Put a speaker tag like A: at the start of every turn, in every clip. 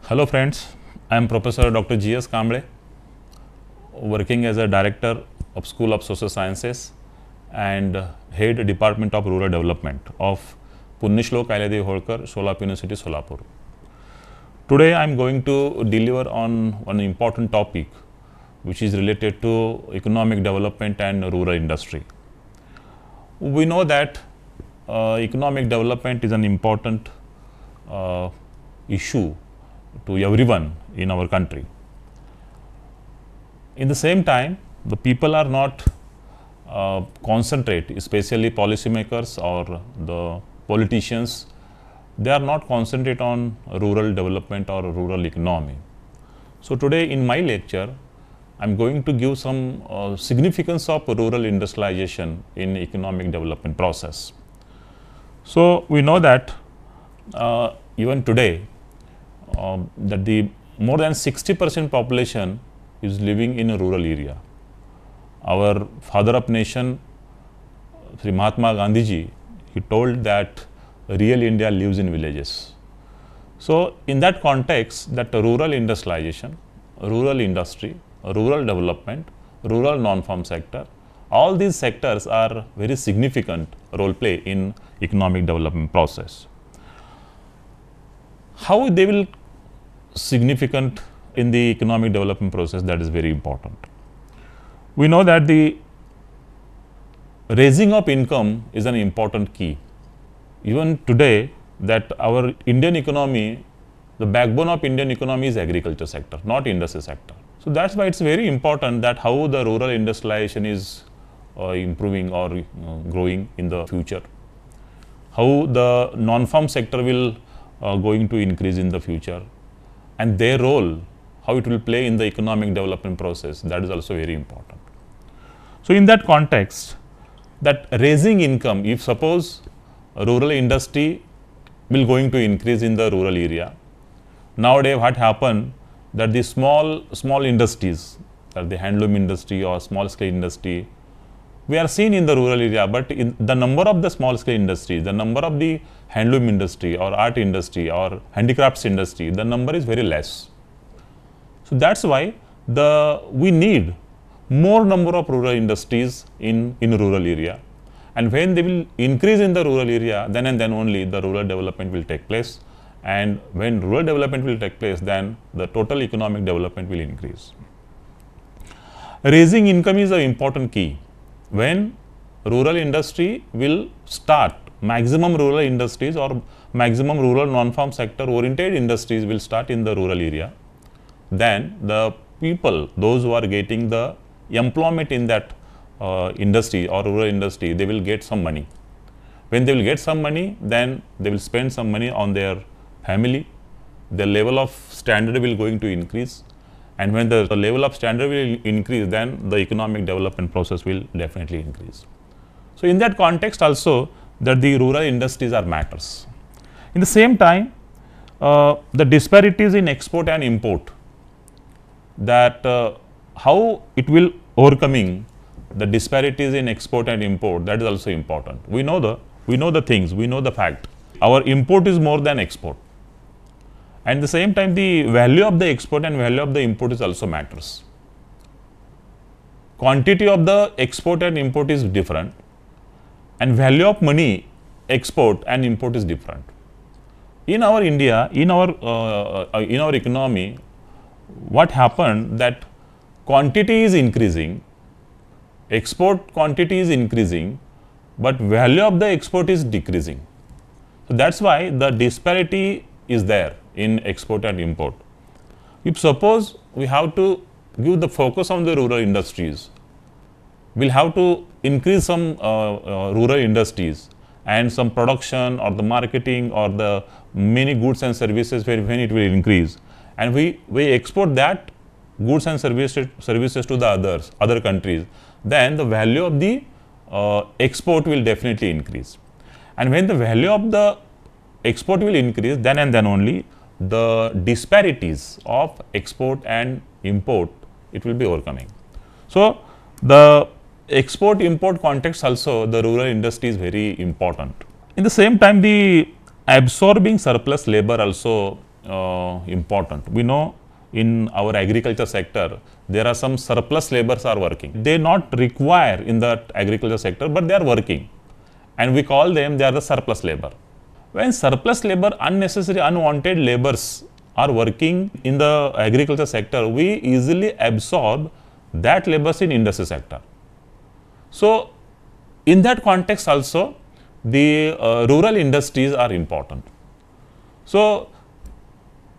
A: Hello friends, I am Professor Dr. G.S. Kamble, working as a Director of School of Social Sciences and Head Department of Rural Development of Punyashlok Ahilyadevi Holkar, Solapur University, Solapur. Today I am going to deliver on one important topic which is related to economic development and rural industry. We know that economic development is an important issue to everyone in our country. In the same time, the people are not concentrate, especially policymakers or the politicians, they are not concentrate on rural development or rural economy. So today in my lecture, I am going to give some significance of rural industrialization in economic development process. So we know that even today, that the more than 60% population is living in a rural area. Our father of nation, Sri Mahatma Gandhi ji, he told that real India lives in villages. So in that context, that rural industrialization, rural industry, rural development, rural non-farm sector, all these sectors are very significant role play in economic development process. How they will significant in the economic development process, that is very important. We know that the raising of income is an important key. Even today, that our Indian economy, the backbone of Indian economy is agriculture sector, not industry sector. So that's why it's very important that how the rural industrialization is improving or growing in the future. How the non-farm sector will going to increase in the future, and their role, how it will play in the economic development process, that is also very important. So in that context, that raising income, if suppose rural industry will going to increase in the rural area, nowadays what happened that the small industries, the handloom industry or small scale industry, we are seen in the rural area, but in the number of the small scale industries, the number of the handloom industry or art industry or handicrafts industry, the number is very less. So that's why we need more number of rural industries in rural area, and when they will increase in the rural area, then and then only the rural development will take place, and when rural development will take place, then the total economic development will increase. Raising income is an important key. When rural industry will start, maximum rural industries or maximum rural non-farm sector oriented industries will start in the rural area, then the people, those who are getting the employment in that industry or rural industry, they will get some money. When they will get some money, then they will spend some money on their family, the level of standard will going to increase, and when the level of standard will increase, then the economic development process will definitely increase. So in that context also, that the rural industries are matters. In the same time, the disparities in export and import, that how it will overcoming the disparities in export and import, that is also important. We know the things, we know the fact. Our import is more than export. And at the same time, the value of the export and value of the import is also matters. Quantity of the export and import is different, and value of money export and import is different. In our India, in our economy, what happened that quantity is increasing, export quantity is increasing, but value of the export is decreasing. So that's why the disparity is there in export and import. If suppose we have to give the focus on the rural industries, we'll have to increase some rural industries and some production or the marketing or the many goods and services when it will increase, and we export that goods and services to the other countries, then the value of the export will definitely increase. And when the value of the export will increase, then and then only the disparities of export and import, it will be overcoming. So the export import context also, the rural industry is very important. In the same time, the absorbing surplus labor also important. We know in our agriculture sector, there are some surplus laborers are working. They not require in the agriculture sector, but they are working. And we call them, they are the surplus labor. When surplus labor, unnecessary, unwanted laborers are working in the agriculture sector, we easily absorb that laborers in industry sector. So, in that context also, the rural industries are important. So,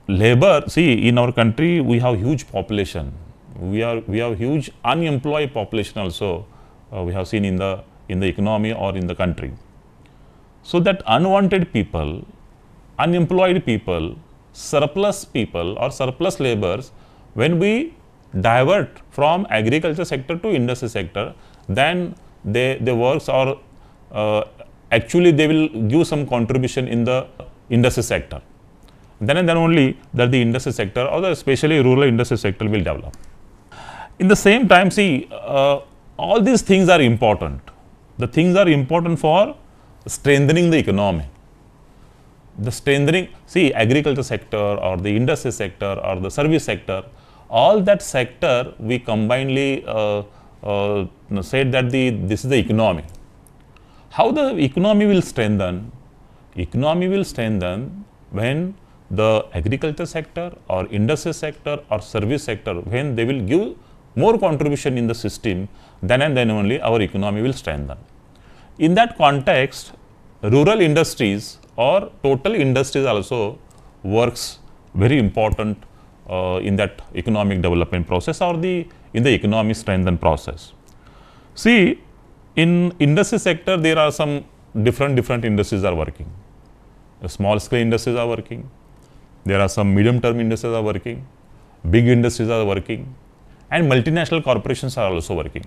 A: labor, see, in our country, we have huge population. We have huge unemployed population also. We have seen in the economy or in the country. So that unwanted people, unemployed people, surplus people or surplus laborers, when we divert from agriculture sector to industry sector, then they works or actually they will give some contribution in the industry sector. Then and then only that the industry sector or the especially rural industry sector will develop. In the same time, see, all these things are important. The things are important for strengthening the economy. The strengthening, see, agriculture sector or the industry sector or the service sector, all that sector we combinedly said that this is the economy. How the economy will strengthen? Economy will strengthen when the agriculture sector or industry sector or service sector, when they will give more contribution in the system, then and then only our economy will strengthen. In that context, rural industries or total industries also works very important in that economic development process or in the economic strengthen process. See, in industry sector, there are some different industries are working. The small scale industries are working. There are some medium term industries are working. Big industries are working. And multinational corporations are also working.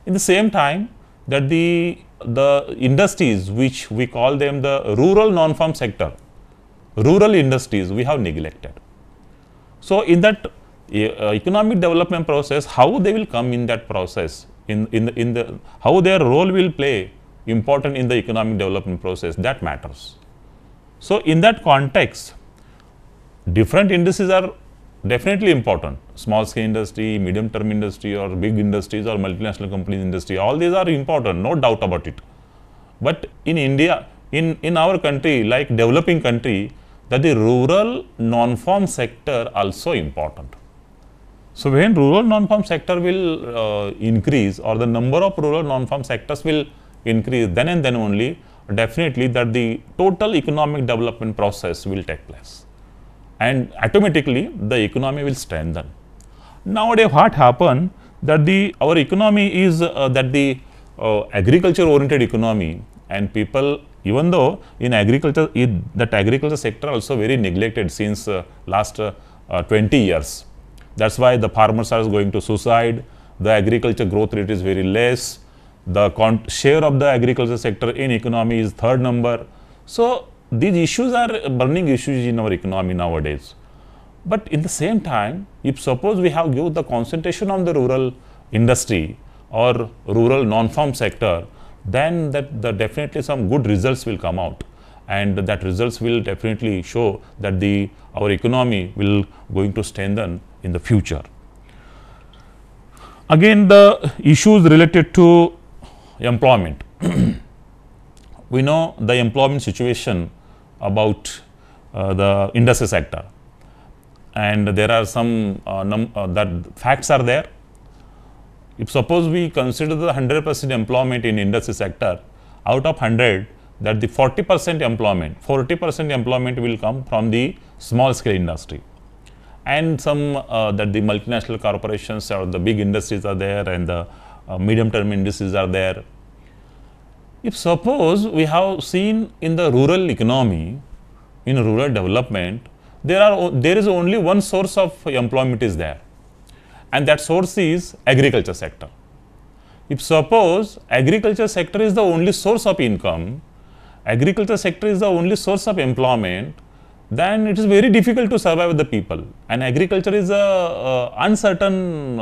A: In the same time, that the industries which we call them the rural non-farm sector, rural industries we have neglected. So, in that economic development process, how they will come in that process, in the how their role will play important in the economic development process, that matters. So, in that context, different industries are definitely important. Small scale industry, medium term industry or big industries or multinational companies industry, all these are important, no doubt about it. But in India, in our country, like developing country, that the rural non-farm sector also important. So, when rural non-farm sector will increase or the number of rural non-farm sectors will increase, then and then only definitely that the total economic development process will take place. And automatically the economy will strengthen. Nowadays, what happened that our economy is that the agriculture oriented economy, and people, even though in agriculture, that agriculture sector also very neglected since last 20 years. That's why the farmers are going to suicide. The agriculture growth rate is very less. The share of the agriculture sector in economy is third number. So, these issues are burning issues in our economy nowadays. But in the same time, if suppose we have given the concentration on the rural industry or rural non-farm sector, then that definitely some good results will come out, and that results will definitely show that our economy will going to strengthen in the future. Again, the issues related to employment. We know the employment situation about the industry sector, and there are some that facts are there. If suppose we consider the 100% employment in industry sector, out of 100, that the 40% employment will come from the small scale industry, and some that the multinational corporations or the big industries are there, and the medium term industries are there. If suppose we have seen in the rural economy, in rural development, there is only one source of employment is there, and that source is agriculture sector. If suppose agriculture sector is the only source of income, agriculture sector is the only source of employment, then it is very difficult to survive with the people. And agriculture is a uncertain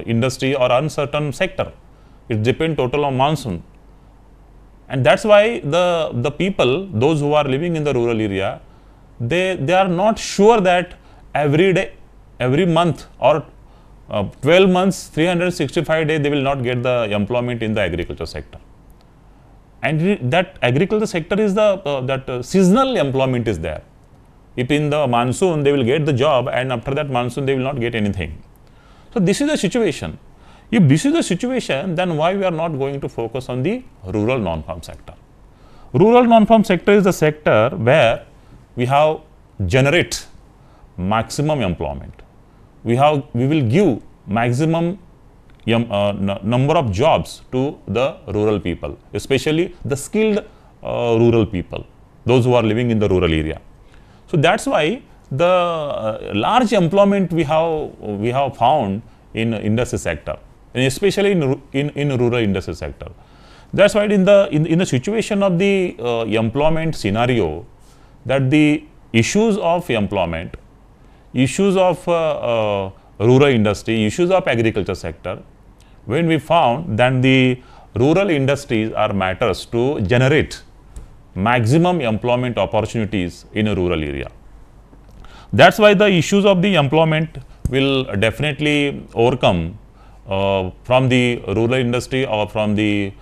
A: industry or uncertain sector. It depends total on monsoon. And that's why the people, those who are living in the rural area, they are not sure that every day, every month or 12 months, 365 days, they will not get the employment in the agriculture sector. And that agriculture sector is the seasonal employment is there. If in the monsoon they will get the job, and after that monsoon they will not get anything. So this is the situation. If this is the situation, then why we are not going to focus on the rural non-farm sector? Rural non-farm sector is the sector where we have generate maximum employment. We will give maximum number of jobs to the rural people, especially the skilled rural people, those who are living in the rural area. So that's why the large employment we have found in industry sector, and especially in rural industry sector. That's why in the situation of the employment scenario, that the issues of employment, issues of rural industry, issues of agriculture sector, when we found that the rural industries are matters to generate maximum employment opportunities in a rural area. That's why the issues of the employment will definitely overcome from the rural industry or from the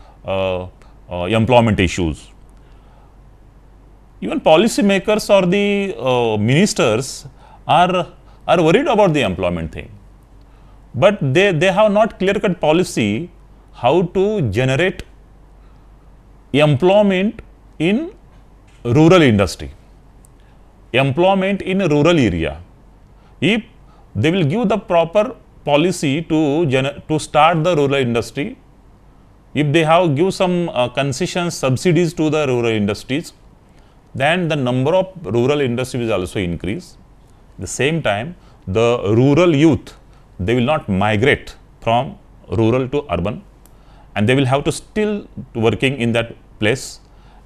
A: employment issues. Even policymakers or the ministers are worried about the employment thing, but they have not clear-cut policy how to generate employment in rural industry, employment in a rural area. If they will give the proper policy to start the rural industry, if they have give some concessions, subsidies to the rural industries, then the number of rural industries will also increase. At the same time, the rural youth, they will not migrate from rural to urban, and they will have to still working in that place,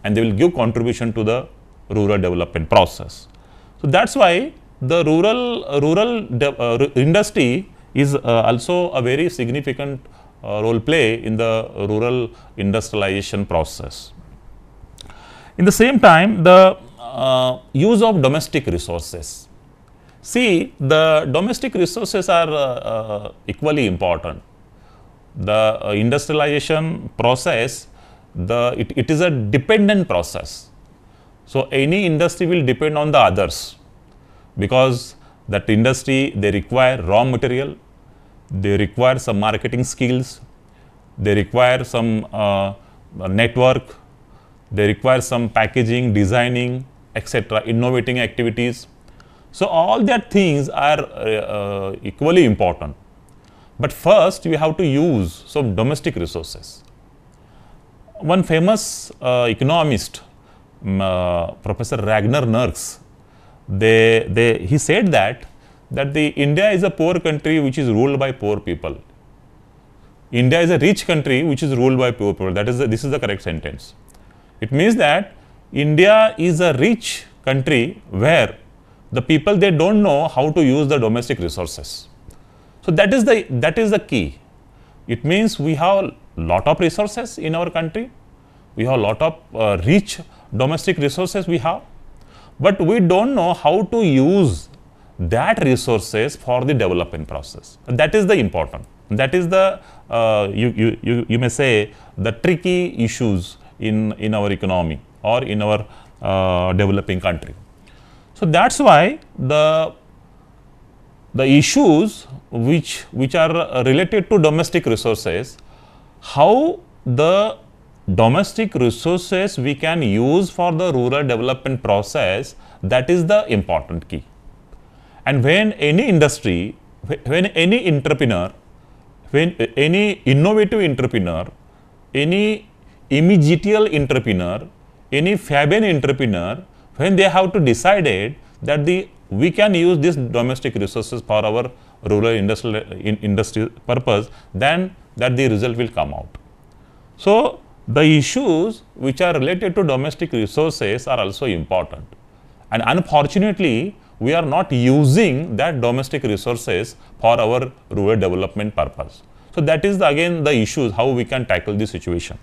A: and they will give contribution to the rural development process. So that's why the rural industry is also a very significant role play in the rural industrialization process. In the same time, the use of domestic resources. See, the domestic resources are equally important. The industrialization process, it is a dependent process. So any industry will depend on the others, because that industry, they require raw material, they require some marketing skills, they require some network, they require some packaging, designing, etc., innovating activities. So all that things are equally important. But first we have to use some domestic resources. One famous economist, Professor Ragnar Nerks, he said that the India is a poor country which is ruled by poor people. India is a rich country which is ruled by poor people. This is the correct sentence. It means that India is a rich country where the people, they don't know how to use the domestic resources. So that is the key. It means we have lot of resources in our country. We have a lot of rich domestic resources we have, but we don't know how to use that resources for the development process. That is the important. That is the you may say the tricky issues in our economy or in our developing country. So that's why the issues which are related to domestic resources, how the domestic resources we can use for the rural development process, that is the important key. And when any industry, when any entrepreneur, when any innovative entrepreneur, any immediate entrepreneur, any Fabian entrepreneur, when they have to decided that we can use these domestic resources for our rural industry purpose, then that the result will come out. So the issues which are related to domestic resources are also important, and unfortunately we are not using that domestic resources for our rural development purpose. So that is again the issues how we can tackle this situation.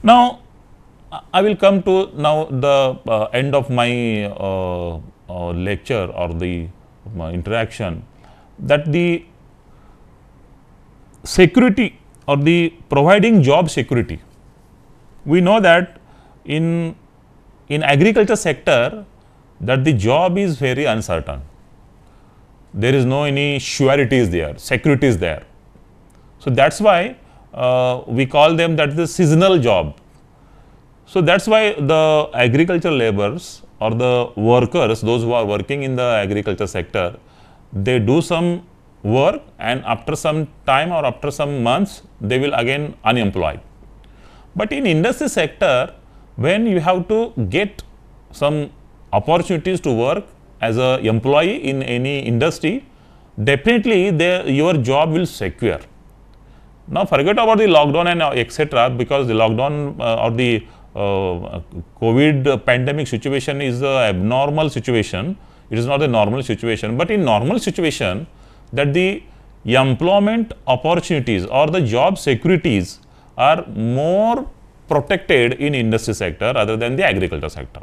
A: Now I will come to now the end of my lecture or the interaction, that the security or the providing job security. We know that in agriculture sector that the job is very uncertain. There is no any surety is there, security is there. So that's why we call them that the seasonal job. So that's why the agriculture laborers or the workers, those who are working in the agriculture sector, they do some work and after some time or after some months they will again unemployed. But in industry sector, when you have to get some opportunities to work as a employee in any industry, definitely your job will secure. Now forget about the lockdown and etc., because the lockdown or the COVID pandemic situation is a abnormal situation. It is not a normal situation, but in normal situation that the employment opportunities or the job securities are more protected in industry sector rather than the agriculture sector.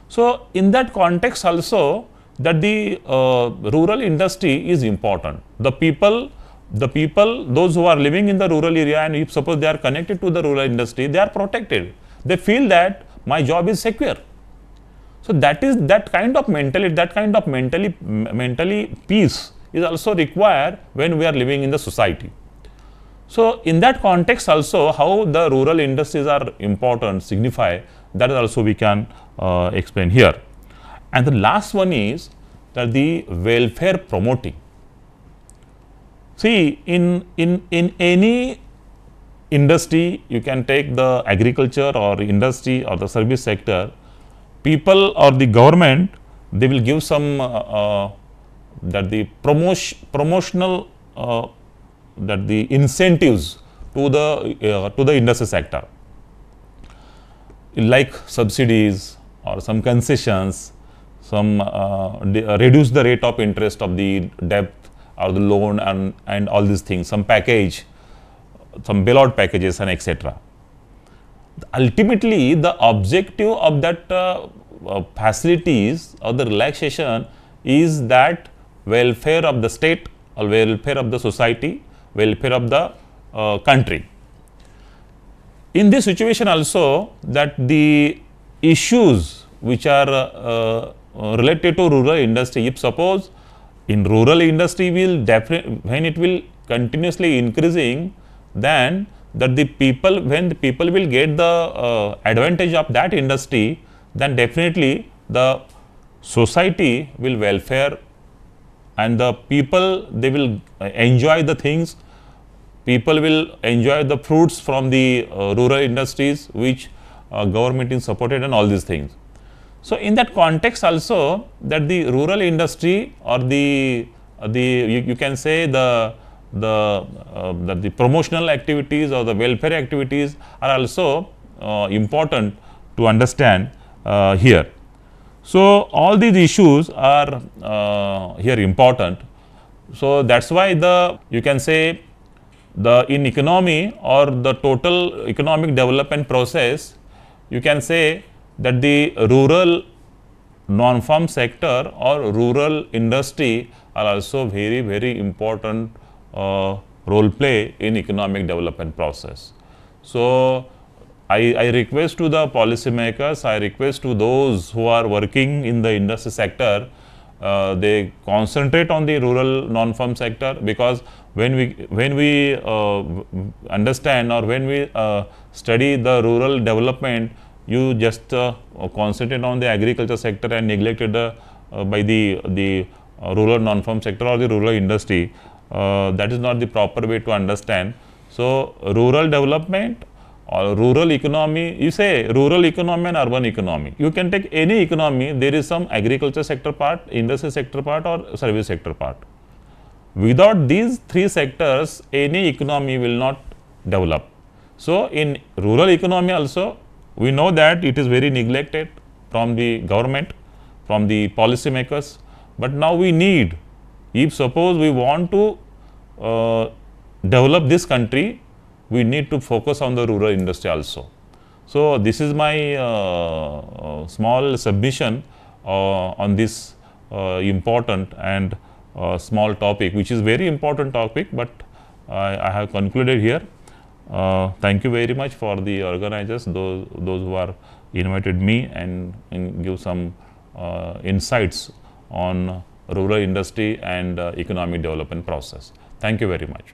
A: So in that context also, that the rural industry is important. The people, those who are living in the rural area, and if suppose they are connected to the rural industry, they are protected. They feel that my job is secure. So that is that kind of mentality, that kind of mentally peace is also required when we are living in the society. So in that context also, how the rural industries are important, signify, that also we can explain here. And the last one is that the welfare promoting. See, in any industry, you can take the agriculture or industry or the service sector, people or the government, they will give some that the promotional that the incentives to the industry sector, like subsidies or some concessions, some reduce the rate of interest of the debt or the loan and all these things, some package, some bailout packages and etc. Ultimately, the objective of that facilities or the relaxation is that welfare of the state or welfare of the society, welfare of the country. In this situation also, that the issues which are related to rural industry, if suppose in rural industry will definitely, when it will continuously increasing, then that the people, when the people will get the advantage of that industry, then definitely the society will welfare and the people, they will enjoy the things, people will enjoy the fruits from the rural industries which government is supported and all these things. So in that context also, that the rural industry or you can say the promotional activities or the welfare activities are also important to understand here. So all these issues are here important. So that's why you can say in economy or the total economic development process, you can say that the rural non-farm sector or rural industry are also very important role play in economic development process. So I request to the policymakers, I request to those who are working in the industry sector, they concentrate on the rural non-farm sector, because when we understand or when we study the rural development, you just concentrate on the agriculture sector and neglected by the rural non-farm sector or the rural industry. That is not the proper way to understand. So rural development or rural economy, you say rural economy and urban economy. You can take any economy, there is some agriculture sector part, industry sector part or service sector part. Without these three sectors, any economy will not develop. So in rural economy also, we know that it is very neglected from the government, from the policymakers, but now we need, if suppose we want to develop this country, we need to focus on the rural industry also. So, this is my small submission on this important and small topic, which is very important topic, but I have concluded here. Thank you very much for the organizers, those who are invited me and give some insights on rural industry and economic development process. Thank you very much.